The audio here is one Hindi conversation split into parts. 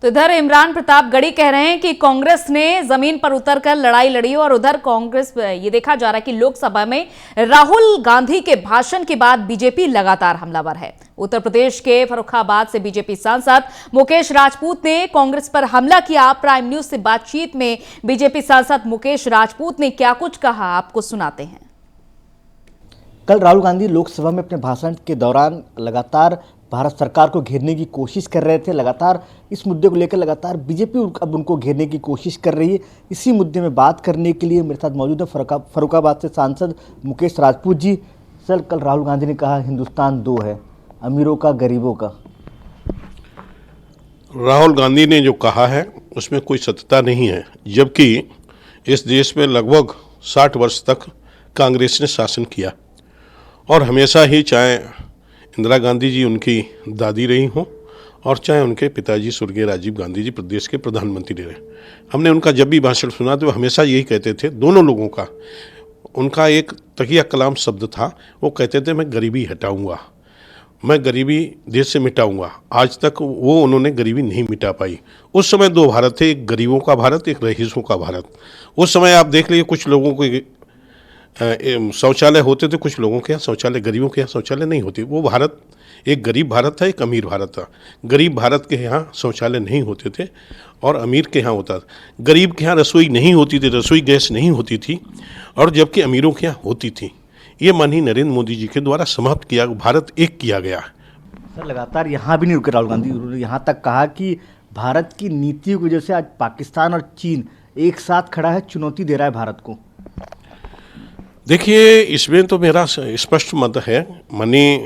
तो इधर इमरान प्रताप गढ़ी कह रहे हैं कि कांग्रेस ने जमीन पर उतरकर लड़ाई लड़ी और उधर कांग्रेस ये देखा जा रहा है कि लोकसभा में राहुल गांधी के भाषण के बाद बीजेपी लगातार हमलावर है। उत्तर प्रदेश के फर्रुखाबाद से बीजेपी सांसद मुकेश राजपूत ने कांग्रेस पर हमला किया। प्राइम न्यूज से बातचीत में बीजेपी सांसद मुकेश राजपूत ने क्या कुछ कहा, आपको सुनाते हैं। कल राहुल गांधी लोकसभा में अपने भाषण के दौरान लगातार भारत सरकार को घेरने की कोशिश कर रहे थे। लगातार इस मुद्दे को लेकर लगातार बीजेपी अब उनको घेरने की कोशिश कर रही है। इसी मुद्दे में बात करने के लिए मेरे साथ मौजूद है फर्रुखाबाद से सांसद मुकेश राजपूत जी। सर, कल राहुल गांधी ने कहा हिंदुस्तान दो है, अमीरों का गरीबों का। राहुल गांधी ने जो कहा है उसमें कोई सत्यता नहीं है, जबकि इस देश में लगभग 60 वर्ष तक कांग्रेस ने शासन किया और हमेशा ही, चाहे इंदिरा गांधी जी उनकी दादी रही हों और चाहे उनके पिताजी स्वर्गीय राजीव गांधी जी प्रदेश के प्रधानमंत्री रहे, हमने उनका जब भी भाषण सुना तो हमेशा यही कहते थे, दोनों लोगों का उनका एक तकिया कलाम शब्द था। वो कहते थे, मैं गरीबी हटाऊंगा, मैं गरीबी देश से मिटाऊंगा। आज तक वो उन्होंने गरीबी नहीं मिटा पाई। उस समय दो भारत थे, एक गरीबों का भारत, एक रईसों का भारत। उस समय आप देख लीजिए, कुछ लोगों को शौचालय होते थे, कुछ लोगों के यहाँ शौचालय, गरीबों के यहाँ शौचालय नहीं होती। वो भारत एक गरीब भारत था, एक अमीर भारत था। गरीब भारत के यहाँ शौचालय नहीं होते थे और अमीर के यहाँ होता था। गरीब के यहाँ रसोई नहीं होती थी, रसोई गैस नहीं होती थी, और जबकि अमीरों के यहाँ होती थी। ये माननीय नरेंद्र मोदी जी के द्वारा समाप्त किया, भारत एक किया गया। सर, लगातार यहाँ भी नहीं रुके राहुल गांधी। उन्होंने यहाँ तक कहा कि भारत की नीतियों की वजह से आज पाकिस्तान और चीन एक साथ खड़ा है, चुनौती दे रहा है भारत को। देखिए, इसमें तो मेरा स्पष्ट मत है। माननीय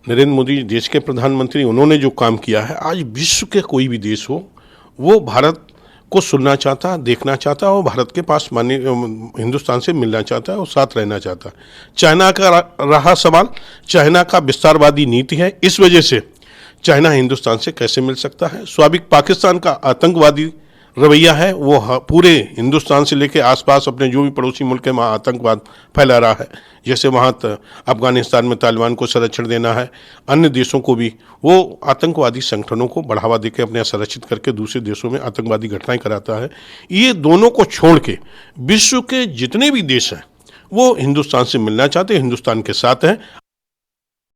नरेंद्र मोदी देश के प्रधानमंत्री, उन्होंने जो काम किया है, आज विश्व के कोई भी देश हो वो भारत को सुनना चाहता, देखना चाहता और भारत के पास माननीय हिंदुस्तान से मिलना चाहता है और साथ रहना चाहता है। चाइना का रहा सवाल, चाइना का विस्तारवादी नीति है, इस वजह से चाइना हिंदुस्तान से कैसे मिल सकता है। स्वाभाविक पाकिस्तान का आतंकवादी रवैया है, वो पूरे हिंदुस्तान से लेकर आसपास अपने जो भी पड़ोसी मुल्क है वहाँ आतंकवाद फैला रहा है। जैसे वहाँ अफगानिस्तान में तालिबान को संरक्षण देना है, अन्य देशों को भी वो आतंकवादी संगठनों को बढ़ावा देकर अपने संरक्षित करके दूसरे देशों में आतंकवादी घटनाएं कराता है। ये दोनों को छोड़ के विश्व के जितने भी देश हैं वो हिंदुस्तान से मिलना चाहते हैं, हिंदुस्तान के साथ हैं।